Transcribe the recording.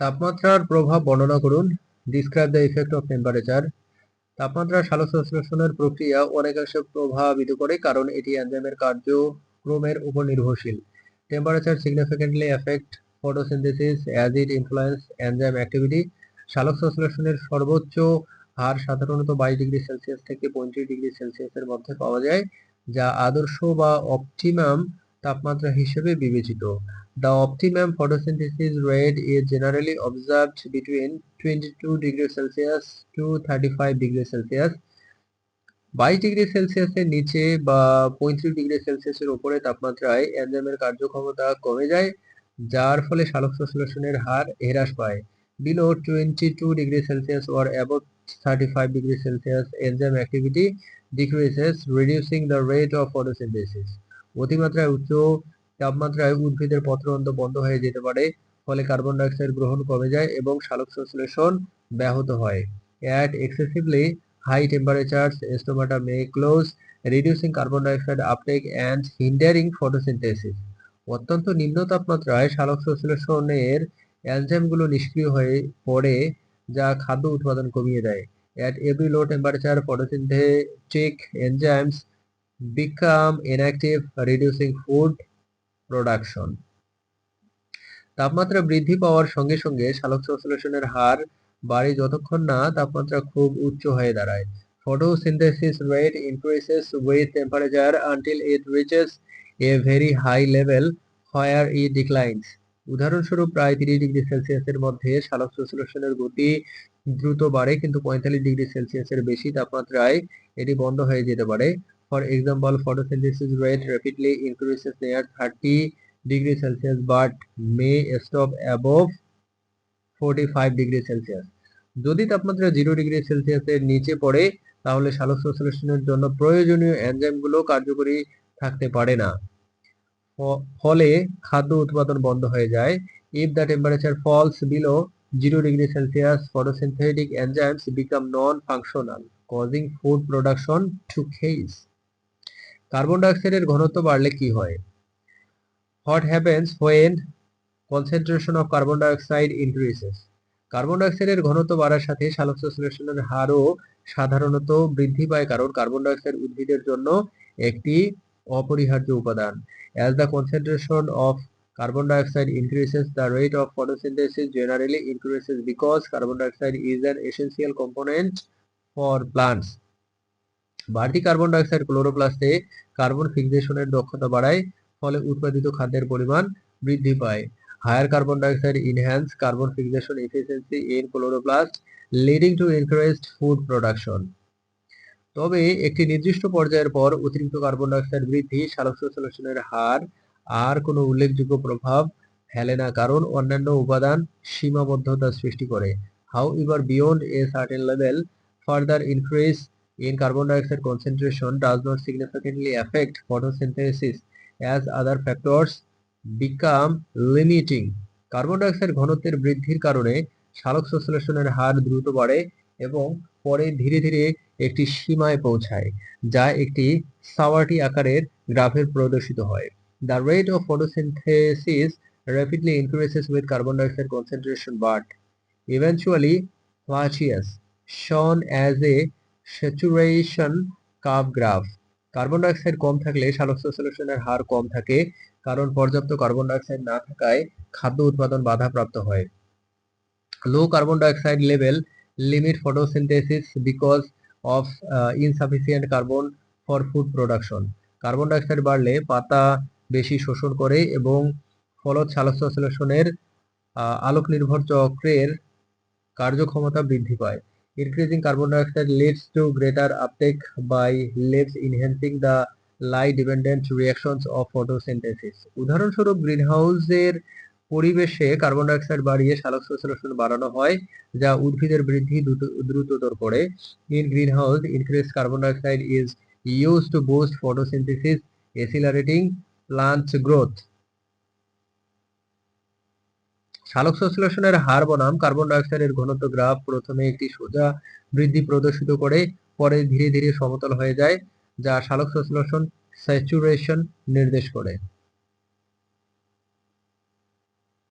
তাপমাত্রার প্রভাব বর্ণনা করুন। Describe the effect of temperature. তাপমাত্রা সালোকসংশ্লেষণের প্রক্রিয়া অনেকাংশে প্রভাবিত করে কারণ এটি এনজাইমের কার্যক্রমের উপর নির্ভরশীল। Temperature significantly effect photosynthesis as it influence enzyme activity. সালোকসংশ্লেষণের সর্বোচ্চ হার সাধারণত 22 ডিগ্রি সেলসিয়াস থেকে 35 ডিগ্রি সেলসিয়াসের মধ্যে পাওয়া যায়, যা আদর্শ বা অপটিমাম তাপমাত্রা হিসেবে বিবেচিত। The optimum photosynthesis rate is generally observed between 22 degrees Celsius to 35 degrees Celsius. 22 degree সেলসিয়াসের নিচে বা 35 ডিগ্রি সেলসিয়াসের উপরে তাপমাত্রায় এনজাইমের কার্যক্ষমতা কমে যায়, যার ফলে সালোকসংশ্লেষণের হার হ্রাস পায়। Below 22 degrees Celsius or above 35 degrees Celsius, enzyme activity decreases, reducing the rate of photosynthesis. অতিমাত্রায় উচ্চ তাপমাত্রায় উদ্ভিদের পত্ররন্ধ্র বন্ধ হয়ে যেতে পারে, ফলে কার্বন ডাই অক্সাইড গ্রহণ কমে যায় এবং সালোকসংশ্লেষণ ব্যাহত হয়। At excessively high temperatures, stomata may close, reducing carbon dioxide uptake and hindering photosynthesis. অত্যন্ত নিম্ন তাপমাত্রায় সালোকসংশ্লেষণের এনজাইমগুলো নিষ্ক্রিয় হয়ে পড়ে, যা খাদ্য উৎপাদন কমিয়ে দেয়। At every low temperature, photosynthetic enzymes become inactive, reducing food production. তাপমাত্রা বৃদ্ধি পাওয়ার সঙ্গে সঙ্গে সালোকসংশ্লেষণের হার বাড়ে যতক্ষণ না তাপমাত্রা খুব উচ্চ হয়ে দাঁড়ায়। Photosynthesis rate increases with temperature until it reaches a very high level where it declines. উদাহরণস্বরূপ, প্রায় 30 ডিগ্রি সেলসিয়াসের মধ্যে সালোকসংশ্লেষণের গতি দ্রুত বাড়ে, কিন্তু 45 ডিগ্রি সেলসিয়াসের বেশি তাপমাত্রায় এটি বন্ধ হয়ে যেতে পারে। For example, photosynthesis rate rapidly increases near 30 degree Celsius but may stop above 45 degree Celsius. যদি তাপমাত্রা 0 ডিগ্রি সেলসিয়াসের নিচে পড়ে, তাহলে সালোকসংশ্লেষণের জন্য প্রয়োজনীয় এনজাইমগুলো কার্যকরী থাকতে পারে না, ফলে খাদ্য উৎপাদন বন্ধ হয়ে যায়। If the temperature falls below 0 degree Celsius, photosynthetic enzymes become non-functional, causing food production to cease. Carbon ডাই অক্সাইডের ঘনত্ব বাড়লে কি হয়? What happens when concentration of carbon dioxide increases? Carbon ডাই অক্সাইডের ঘনত্ব বাড়ার সাথে সালোকসংশ্লেষণের হারও সাধারণত বৃদ্ধি পায়, কারণ কার্বন ডাই অক্সাইড উদ্ভিদের জন্য একটি অপরিহার্য উপাদান। As the concentration of carbon dioxide increases, the rate of photosynthesis generally increases because carbon dioxide is an essential component for plants. বাড়তি কার্বন ডাই অক্সাইড ক্লোরোপ্লাস্টে কার্বন ফিক্সেশনের দক্ষতা বাড়ায়, ফলে উৎপাদিত খাদ্যের পরিমাণ বৃদ্ধি পায়। Higher carbon dioxide enhance carbon fixation efficiency in chloroplast, leading to increased food production. তবে একটি নির্দিষ্ট পর্যায়ের পর অতিরিক্ত কার্বন ডাই অক্সাইড বৃদ্ধি সালোকসংশ্লেষণের হার আর কোনো উল্লেখযোগ্য প্রভাব ফেলে না, কারণ অন্যান্য উপাদান সীমাবদ্ধতা সৃষ্টি করে। However, beyond a certain level, further increase in carbon dioxide concentration does not significantly affect photosynthesis as other factors become limiting. Carbon dioxide ঘনত্বের বৃদ্ধির কারণে সালোকসংশ্লেষণের হার দ্রুত বাড়ে এবং পরে ধীরে ধীরে একটি সীমায় পৌঁছায়, যা একটি সাওয়ার্টি আকারের গ্রাফে প্রদর্শিত হয়। The rate of photosynthesis rapidly increases with carbon dioxide concentration but eventually plateaus, shown as a saturation curve graph. Carbon dioxide কম থাকলে সালোকসংশ্লেষণের হার কম থাকে, কারণ পর্যাপ্ত কার্বন ডাই অক্সাইড না থাকায় খাদ্য উৎপাদন বাধাপ্রাপ্ত হয়। Low carbon dioxide level limit photosynthesis because of insufficient carbon for food production. Carbon dioxide বাড়লে পাতা বেশি শোষণ করে এবং ফলত সালোকসংশ্লেষণের আলোক নির্ভর চক্রের কার্যক্ষমতা বৃদ্ধি পায়। Increasing carbon dioxide leads to greater uptake by leaves, enhancing the light dependent reactions of photosynthesis. উদাহরণস্বরূপ, গ্রিনহাউসের পরিবেশে কার্বন ডাই অক্সাইড বাড়িয়ে সালোকসংশ্লেষণ বাড়ানো হয়, যা উদ্ভিদের বৃদ্ধি দ্রুততর করে। In greenhouse, increased carbon dioxide is used to boost photosynthesis, accelerating plant growth. সালোকসংশ্লেষণের হার বনাম কার্বন ডাই অক্সাইডের ঘনত্ব গ্রাফ প্রথমে একটি সোজা বৃদ্ধি প্রদর্শিত করে, পরে ধীরে ধীরে সমতল হয়ে যায়, যা সালোকসংশ্লেষণ স্যাচুরেশন নির্দেশ করে।